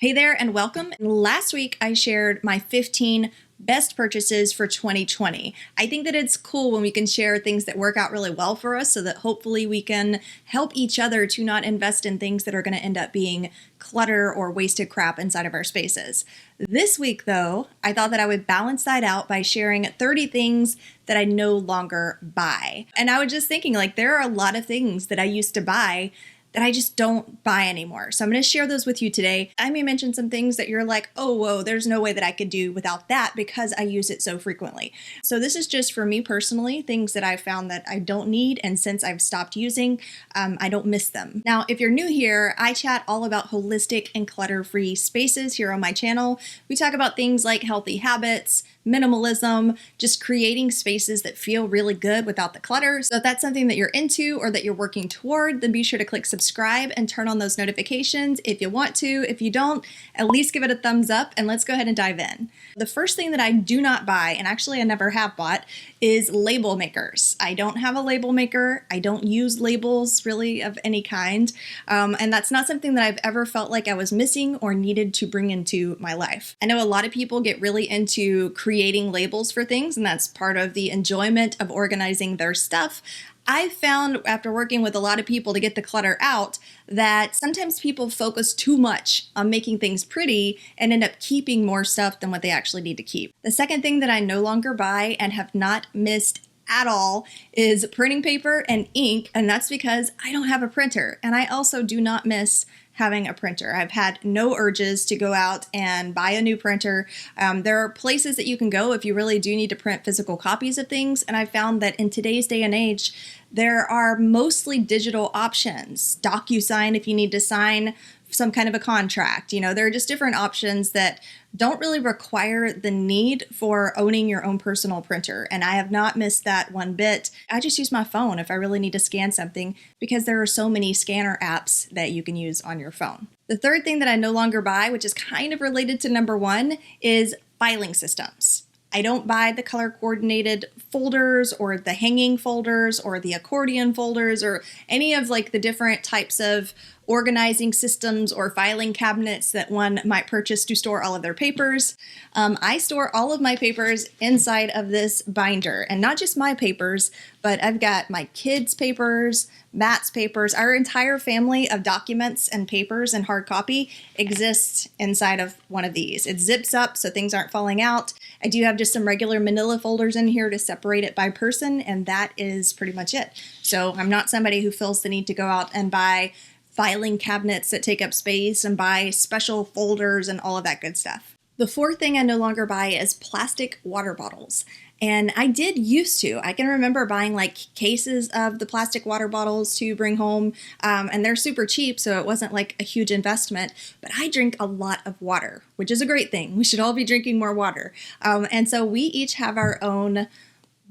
Hey there and welcome. Last week I shared my 15 best purchases for 2020. I think that it's cool when we can share things that work out really well for us so that hopefully we can help each other to not invest in things that are going to end up being clutter or wasted crap inside of our spaces. This week though, I thought that I would balance that out by sharing 30 things that I no longer buy. And I was just thinking, like, there are a lot of things that I used to buy that I just don't buy anymore. So I'm going to share those with you today. I may mention some things that you're like, oh, whoa, there's no way that I could do without that because I use it so frequently. So this is just for me personally, things that I've found that I don't need. And since I've stopped using, I don't miss them. Now, if you're new here, I chat all about holistic and clutter-free spaces here on my channel. We talk about things like healthy habits, minimalism, just creating spaces that feel really good without the clutter. So if that's something that you're into or that you're working toward, then be sure to click subscribe and turn on those notifications if you want to. If you don't, at least give it a thumbs up and let's go ahead and dive in. The first thing that I do not buy, and actually I never have bought, is label makers. I don't have a label maker. I don't use labels really of any kind. And that's not something that I've ever felt like I was missing or needed to bring into my life. I know a lot of people get really into creating labels for things, and that's part of the enjoyment of organizing their stuff. I've found after working with a lot of people to get the clutter out that sometimes people focus too much on making things pretty and end up keeping more stuff than what they actually need to keep. The second thing that I no longer buy and have not missed at all is printing paper and ink, and that's because I don't have a printer, and I also do not miss having a printer. I've had no urges to go out and buy a new printer. There are places that you can go if you really do need to print physical copies of things, and I found that in today's day and age, there are mostly digital options. DocuSign if you need to sign some kind of a contract. You know, there are just different options that don't really require the need for owning your own personal printer. And I have not missed that one bit. I just use my phone if I really need to scan something because there are so many scanner apps that you can use on your phone. The third thing that I no longer buy, which is kind of related to number one, is filing systems. I don't buy the color coordinated folders or the hanging folders or the accordion folders or any of like the different types of organizing systems or filing cabinets that one might purchase to store all of their papers. I store all of my papers inside of this binder, and not just my papers, but I've got my kids' papers, Matt's papers. Our entire family of documents and papers and hard copy exists inside of one of these. It zips up so things aren't falling out. I do have just some regular manila folders in here to separate it by person, and that is pretty much it. So I'm not somebody who feels the need to go out and buy filing cabinets that take up space and buy special folders and all of that good stuff. The fourth thing I no longer buy is plastic water bottles. And I did used to. I can remember buying like cases of the plastic water bottles to bring home, and they're super cheap, so it wasn't like a huge investment. But I drink a lot of water, which is a great thing. We should all be drinking more water. And so we each have our own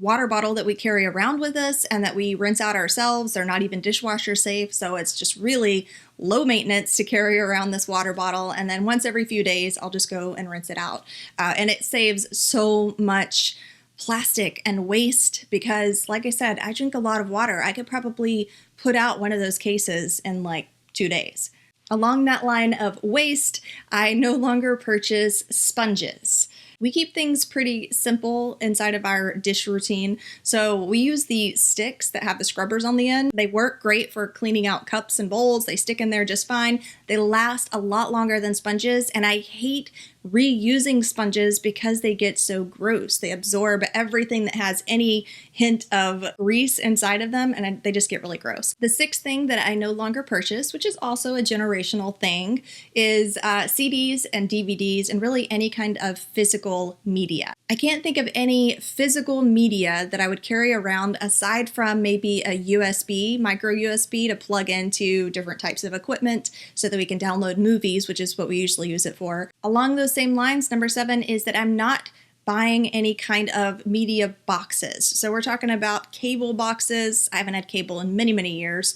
water bottle that we carry around with us and that we rinse out ourselves. They're not even dishwasher safe, so it's just really low maintenance to carry around this water bottle. And then once every few days, I'll just go and rinse it out. And it saves so much plastic and waste because, like I said, I drink a lot of water. I could probably put out one of those cases in like 2 days. Along that line of waste, I no longer purchase sponges. We keep things pretty simple inside of our dish routine. So we use the sticks that have the scrubbers on the end. They work great for cleaning out cups and bowls. They stick in there just fine. They last a lot longer than sponges, and I hate reusing sponges because they get so gross. They absorb everything that has any hint of grease inside of them, and they just get really gross. The sixth thing that I no longer purchase, which is also a generational thing, is CDs and DVDs and really any kind of physical media. I can't think of any physical media that I would carry around aside from maybe a USB, micro USB, to plug into different types of equipment so that we can download movies, which is what we usually use it for. Along those same lines, number 7 is that I'm not buying any kind of media boxes. So we're talking about cable boxes. I haven't had cable in many, many years.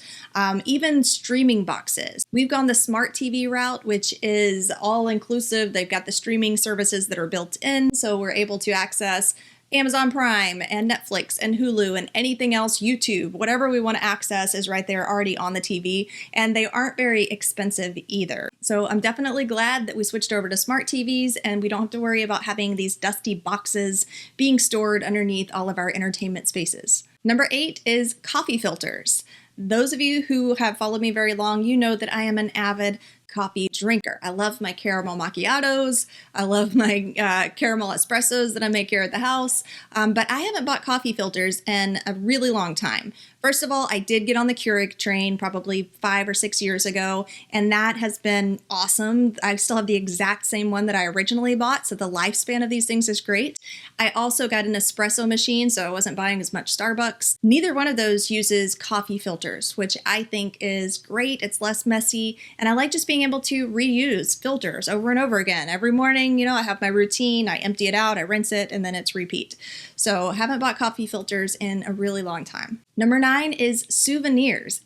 Even streaming boxes. We've gone the smart TV route, which is all inclusive. They've got the streaming services that are built in, so we're able to access Amazon Prime and Netflix and Hulu and anything else, YouTube, whatever we want to access is right there already on the TV, and they aren't very expensive either. So I'm definitely glad that we switched over to smart TVs and we don't have to worry about having these dusty boxes being stored underneath all of our entertainment spaces. Number 8 is coffee filters. Those of you who have followed me very long, you know that I am an avid coffee drinker. I love my caramel macchiatos. I love my caramel espressos that I make here at the house. But I haven't bought coffee filters in a really long time. First of all, I did get on the Keurig train probably 5 or 6 years ago, and that has been awesome. I still have the exact same one that I originally bought, so the lifespan of these things is great. I also got an espresso machine, so I wasn't buying as much Starbucks. Neither one of those uses coffee filters, which I think is great. It's less messy, and I like just being able to reuse filters over and over again. Every morning, you know, I have my routine, I empty it out, I rinse it, and then it's repeat. So haven't bought coffee filters in a really long time. Number 9 is souvenirs.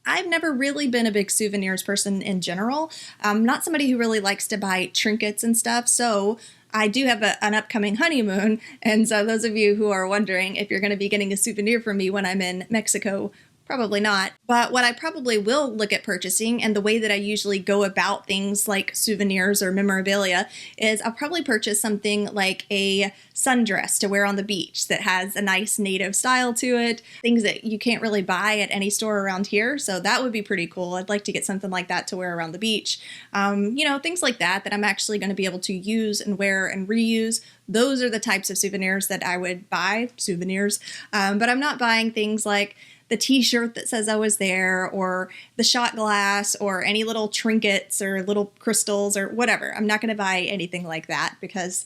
I've never really been a big souvenirs person in general. I'm not somebody who really likes to buy trinkets and stuff, so I do have an upcoming honeymoon, and so those of you who are wondering if you're going to be getting a souvenir from me when I'm in Mexico, probably not. But what I probably will look at purchasing, and the way that I usually go about things like souvenirs or memorabilia, is I'll probably purchase something like a sundress to wear on the beach that has a nice native style to it, things that you can't really buy at any store around here. So that would be pretty cool. I'd like to get something like that to wear around the beach. You know, things like that I'm actually going to be able to use and wear and reuse. Those are the types of souvenirs that I would buy, souvenirs. But I'm not buying things like the t-shirt that says I was there, or the shot glass, or any little trinkets or little crystals or whatever. I'm not going to buy anything like that because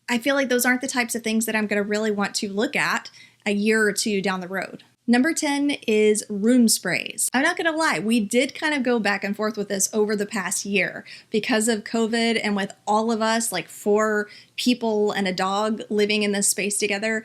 I feel like those aren't the types of things that I'm going to really want to look at a year or two down the road. Number 10 is room sprays. I'm not going to lie, we did kind of go back and forth with this over the past year because of COVID, and with all of us, like 4 people and a dog living in this space together,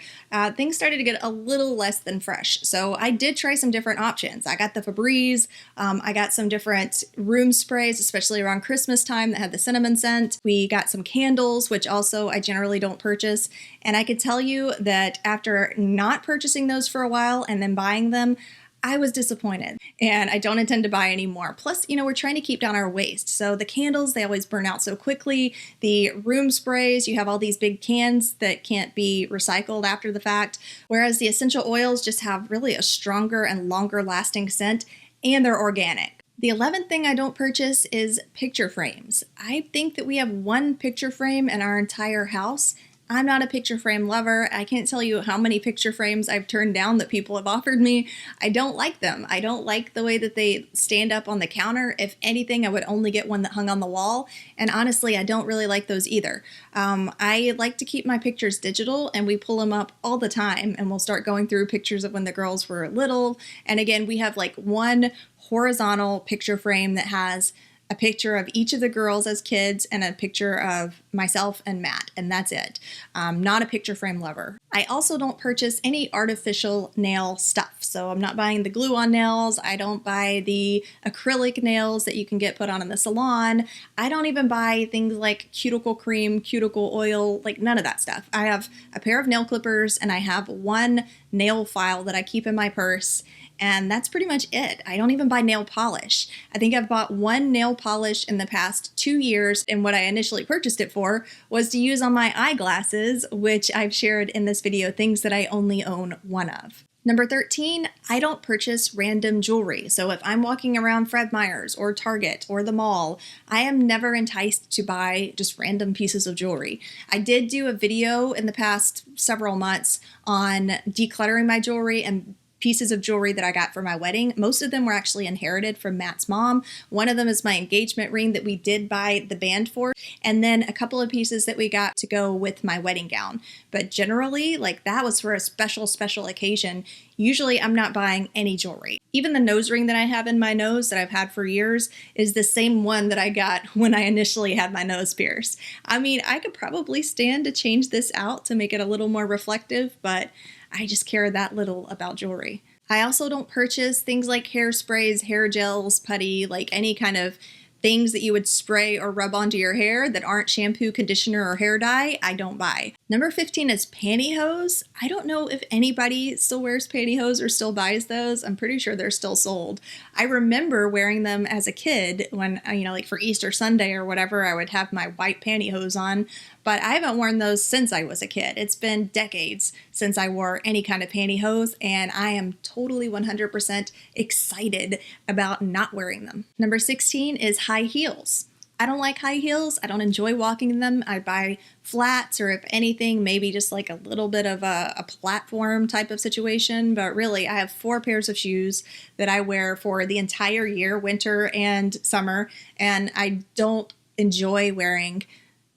things started to get a little less than fresh. So I did try some different options. I got the Febreze, I got some different room sprays, especially around Christmas time, that had the cinnamon scent. We got some candles, which also I generally don't purchase. And I could tell you that after not purchasing those for a while and then buying them, I was disappointed, and I don't intend to buy any more. Plus, you know, we're trying to keep down our waste. So the candles, they always burn out so quickly. The room sprays, you have all these big cans that can't be recycled after the fact. Whereas the essential oils just have really a stronger and longer lasting scent, and they're organic. The 11th thing I don't purchase is picture frames. I think that we have one picture frame in our entire house. I'm not a picture frame lover. I can't tell you how many picture frames I've turned down that people have offered me. I don't like them. I don't like the way that they stand up on the counter. If anything, I would only get one that hung on the wall. And honestly, I don't really like those either. I like to keep my pictures digital, and we pull them up all the time, and we'll start going through pictures of when the girls were little. And again, we have like one horizontal picture frame that has a picture of each of the girls as kids and a picture of myself and Matt, and that's it. I'm not a picture frame lover. I also don't purchase any artificial nail stuff. So I'm not buying the glue-on nails. I don't buy the acrylic nails that you can get put on in the salon. I don't even buy things like cuticle cream, cuticle oil, like none of that stuff. I have a pair of nail clippers, and I have one nail file that I keep in my purse, and that's pretty much it. I don't even buy nail polish. I think I've bought one nail polish in the past 2 years, and what I initially purchased it for was to use on my eyeglasses, which I've shared in this video, things that I only own one of. Number 13, I don't purchase random jewelry. So if I'm walking around Fred Meyer's or Target or the mall, I am never enticed to buy just random pieces of jewelry. I did do a video in the past several months on decluttering my jewelry and pieces of jewelry that I got for my wedding. Most of them were actually inherited from Matt's mom. One of them is my engagement ring that we did buy the band for, and then a couple of pieces that we got to go with my wedding gown. But generally, like, that was for a special occasion. Usually I'm not buying any jewelry. Even the nose ring that I have in my nose that I've had for years is the same one that I got when I initially had my nose pierced. I mean, I could probably stand to change this out to make it a little more reflective, but I just care that little about jewelry. I also don't purchase things like hairsprays, hair gels, putty, like any kind of things that you would spray or rub onto your hair that aren't shampoo, conditioner, or hair dye, I don't buy. Number 15 is pantyhose. I don't know if anybody still wears pantyhose or still buys those. I'm pretty sure they're still sold. I remember wearing them as a kid when, like for Easter Sunday or whatever, I would have my white pantyhose on, but I haven't worn those since I was a kid. It's been decades since I wore any kind of pantyhose, and I am totally 100% excited about not wearing them. Number 16 is high heels. I don't like high heels. I don't enjoy walking in them. I buy flats, or if anything, maybe just like a little bit of a platform type of situation. But really, I have 4 pairs of shoes that I wear for the entire year, winter and summer, and I don't enjoy wearing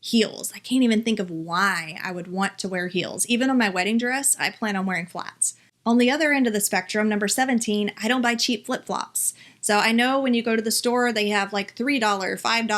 heels. I can't even think of why I would want to wear heels. Even on my wedding dress, I plan on wearing flats. On the other end of the spectrum, number 17, I don't buy cheap flip-flops. So I know when you go to the store, they have like $3, $5,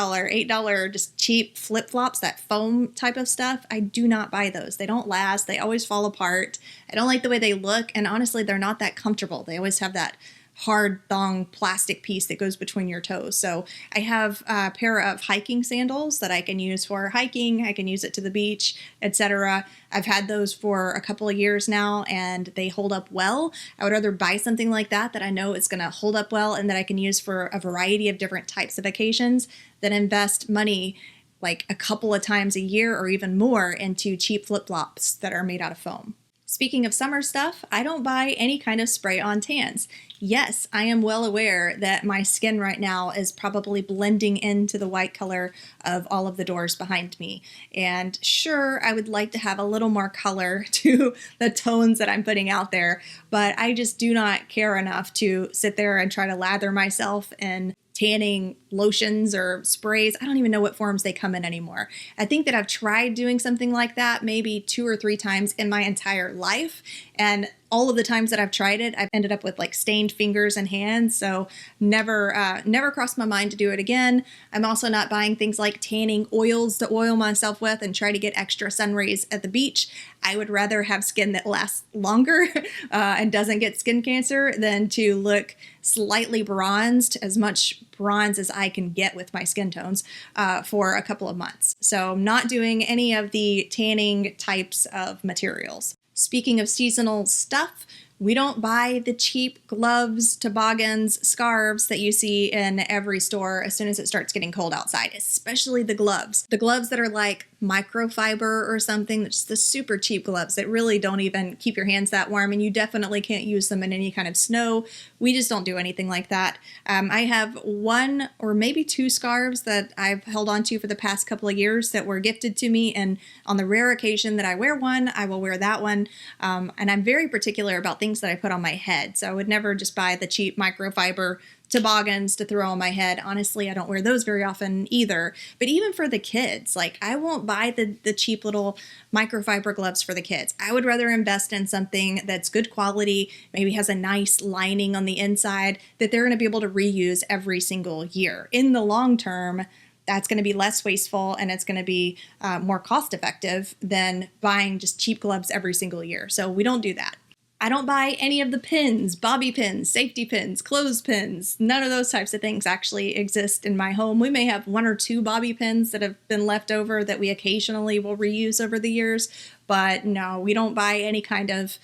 $8, just cheap flip-flops, that foam type of stuff. I do not buy those. They don't last. They always fall apart. I don't like the way they look. And honestly, they're not that comfortable. They always have that hard thong plastic piece that goes between your toes. So I have a pair of hiking sandals that I can use for hiking. I can use it to the beach, etc. I've had those for a couple of years now, and they hold up well. I would rather buy something like that I know is going to hold up well and that I can use for a variety of different types of occasions than invest money like a couple of times a year or even more into cheap flip-flops that are made out of foam. Speaking of summer stuff, I don't buy any kind of spray-on tans. Yes, I am well aware that my skin right now is probably blending into the white color of all of the doors behind me. And sure, I would like to have a little more color to the tones that I'm putting out there, but I just do not care enough to sit there and try to lather myself in tanning lotions or sprays. I don't even know what forms they come in anymore. I think that I've tried doing something like that maybe 2 or 3 times in my entire life, and all of the times that I've tried it, I've ended up with like stained fingers and hands, so never crossed my mind to do it again. I'm also not buying things like tanning oils to oil myself with and try to get extra sun rays at the beach. I would rather have skin that lasts longer and doesn't get skin cancer than to look slightly bronzed, as much bronze as I can get with my skin tones, for a couple of months. So I'm not doing any of the tanning types of materials. Speaking of seasonal stuff, we don't buy the cheap gloves, toboggans, scarves that you see in every store as soon as it starts getting cold outside, especially the gloves. The gloves that are like microfiber or something, that's the super cheap gloves that really don't even keep your hands that warm, and you definitely can't use them in any kind of snow. We just don't do anything like that. I have 1 or maybe 2 scarves that I've held on to for the past couple of years that were gifted to me, and on the rare occasion that I wear one, I will wear that one. And I'm very particular about things that I put on my head, so I would never just buy the cheap microfiber toboggans to throw on my head. Honestly, I don't wear those very often either. But even for the kids, like I won't buy the cheap little microfiber gloves for the kids. I would rather invest in something that's good quality, maybe has a nice lining on the inside that they're going to be able to reuse every single year. In the long term, that's going to be less wasteful, and it's going to be more cost effective than buying just cheap gloves every single year. So we don't do that. I don't buy any of the pins, bobby pins, safety pins, clothespins. None of those types of things actually exist in my home. We may have 1 or 2 bobby pins that have been left over that we occasionally will reuse over the years, but no, we don't buy any kind of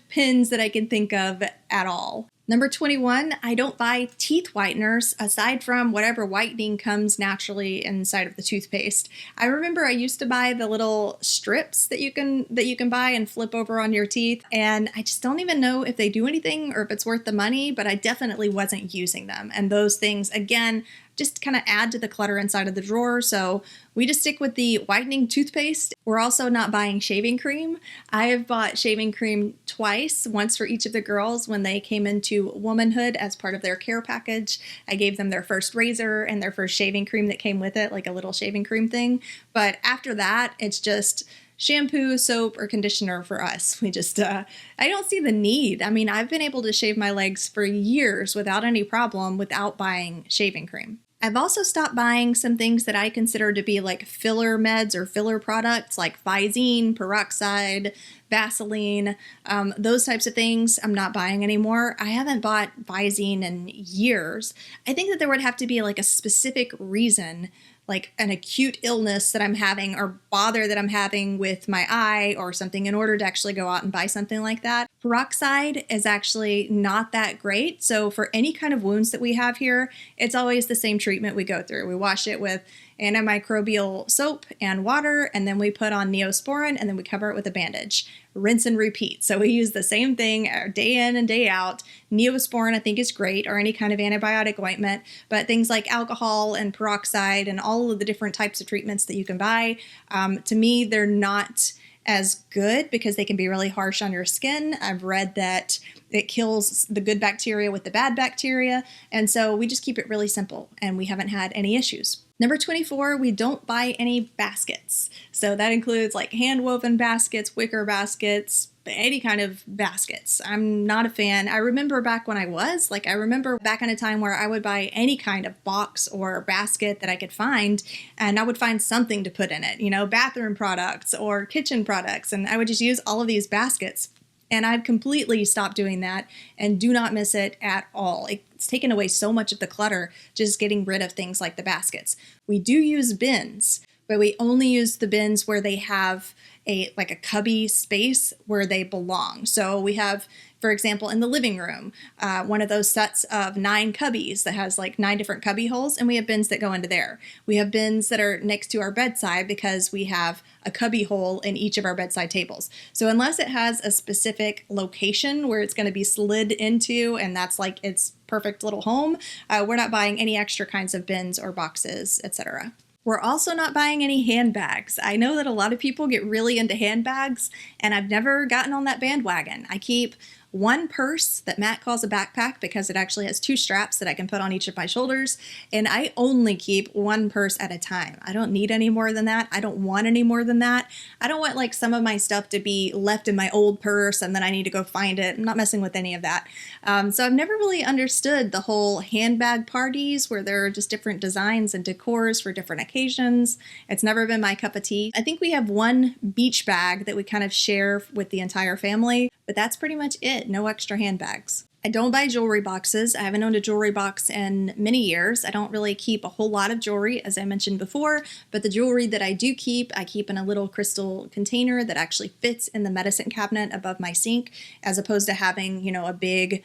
pins that I can think of at all. Number 21, I don't buy teeth whiteners aside from whatever whitening comes naturally inside of the toothpaste. I remember I used to buy the little strips that you can buy and flip over on your teeth, and I just don't even know if they do anything or if it's worth the money, but I definitely wasn't using them. And those things, again, just kind of add to the clutter inside of the drawer. So we just stick with the whitening toothpaste. We're also not buying shaving cream. I have bought shaving cream twice, once for each of the girls when they came into womanhood as part of their care package. I gave them their first razor and their first shaving cream that came with it, like a little shaving cream thing. But after that, it's just shampoo, soap, or conditioner for us. We just, I don't see the need. I mean, I've been able to shave my legs for years without any problem without buying shaving cream. I've also stopped buying some things that I consider to be like filler meds or filler products like VISINE, PEROXIDE, VASELINE, those types of things I'm not buying anymore. I haven't bought VISINE in years. I think that there would have to be like a specific reason, like an acute illness that I'm having or bother that I'm having with my eye or something in order to actually go out and buy something like that. Peroxide is actually not that great. So for any kind of wounds that we have here, it's always the same treatment we go through. We wash it with antimicrobial soap and water, and then we put on Neosporin, and then we cover it with a bandage. Rinse and repeat. So we use the same thing day in and day out. Neosporin I think is great, or any kind of antibiotic ointment, but things like alcohol and peroxide and all of the different types of treatments that you can buy, to me, they're not as good because they can be really harsh on your skin. I've read that it kills the good bacteria with the bad bacteria, and so we just keep it really simple, and we haven't had any issues. Number 24, we don't buy any baskets. So that includes like hand-woven baskets, wicker baskets, any kind of baskets. I'm not a fan. I remember back when I remember back in a time where I would buy any kind of box or basket that I could find, and I would find something to put in it, bathroom products or kitchen products, and I would just use all of these baskets. And I've completely stopped doing that and do not miss it at all. It's taken away so much of the clutter just getting rid of things like the baskets. We do use bins, but we only use the bins where they have a cubby space where they belong. So we have, for example, in the living room, one of those sets of 9 cubbies that has like 9 different cubby holes, and we have bins that go into there. We have bins that are next to our bedside because we have a cubby hole in each of our bedside tables. So unless it has a specific location where it's going to be slid into, and that's like its perfect little home, we're not buying any extra kinds of bins or boxes, etc. We're also not buying any handbags. I know that a lot of people get really into handbags, and I've never gotten on that bandwagon. I keep one purse that Matt calls a backpack because it actually has 2 straps that I can put on each of my shoulders, and I only keep one purse at a time. I don't need any more than that. I don't want any more than that. I don't want like some of my stuff to be left in my old purse and then I need to go find it. I'm not messing with any of that. So I've never really understood the whole handbag parties where there are just different designs and decors for different occasions. It's never been my cup of tea. I think we have one beach bag that we kind of share with the entire family, but that's pretty much it. No extra handbags. I don't buy jewelry boxes. I haven't owned a jewelry box in many years. I don't really keep a whole lot of jewelry, as I mentioned before, but the jewelry that I do keep, I keep in a little crystal container that actually fits in the medicine cabinet above my sink, as opposed to having, a big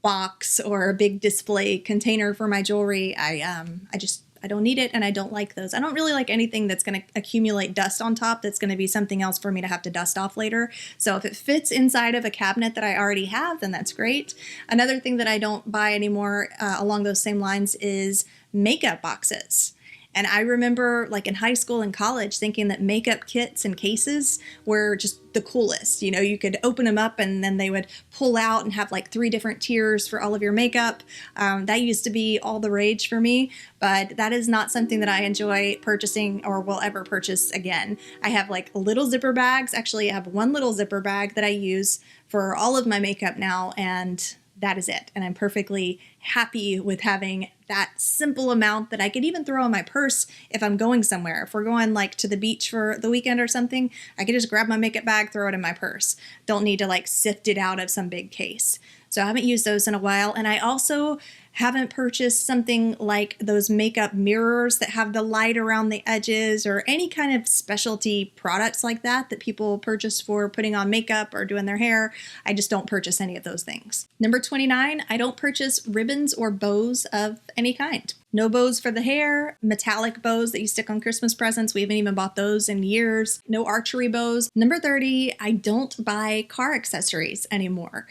box or a big display container for my jewelry. I don't need it, and I don't like those. I don't really like anything that's going to accumulate dust on top that's going to be something else for me to have to dust off later. So if it fits inside of a cabinet that I already have, then that's great. Another thing that I don't buy anymore along those same lines is makeup boxes. And I remember like in high school and college thinking that makeup kits and cases were just the coolest. You could open them up and then they would pull out and have like 3 different tiers for all of your makeup. That used to be all the rage for me, but that is not something that I enjoy purchasing or will ever purchase again. I have like little zipper bags. Actually, I have one little zipper bag that I use for all of my makeup now, and that is it. And I'm perfectly happy with having that simple amount that I could even throw in my purse if I'm going somewhere. If we're going like to the beach for the weekend or something, I could just grab my makeup bag, throw it in my purse. Don't need to like sift it out of some big case. So I haven't used those in a while. And I also haven't purchased something like those makeup mirrors that have the light around the edges, or any kind of specialty products like that people purchase for putting on makeup or doing their hair. I just don't purchase any of those things. Number 29, I don't purchase ribbons or bows of any kind. No bows for the hair, metallic bows that you stick on Christmas presents. We haven't even bought those in years. No archery bows. Number 30, I don't buy car accessories anymore.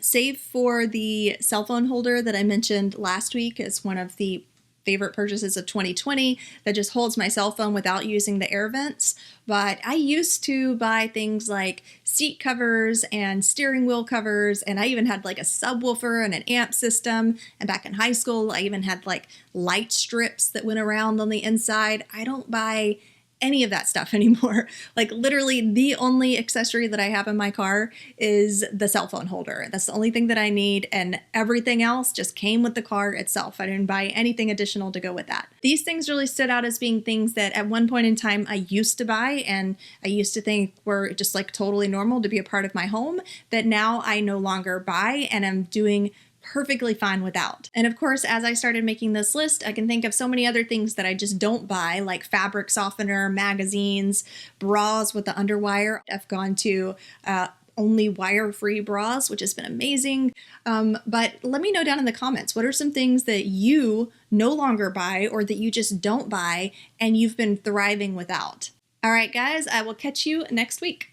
Save for the cell phone holder that I mentioned last week as one of the favorite purchases of 2020 that just holds my cell phone without using the air vents. But I used to buy things like seat covers and steering wheel covers, and I even had like a subwoofer and an amp system. And back in high school, I even had like light strips that went around on the inside. I don't buy any of that stuff anymore. Like literally the only accessory that I have in my car is the cell phone holder. That's the only thing that I need, and everything else just came with the car itself. I didn't buy anything additional to go with that. These things really stood out as being things that at one point in time I used to buy and I used to think were just like totally normal to be a part of my home, that now I no longer buy and I'm doing perfectly fine without. And of course, as I started making this list, I can think of so many other things that I just don't buy, like fabric softener, magazines, bras with the underwire. I've gone to only wire-free bras, which has been amazing. But let me know down in the comments, what are some things that you no longer buy or that you just don't buy and you've been thriving without? All right, guys, I will catch you next week.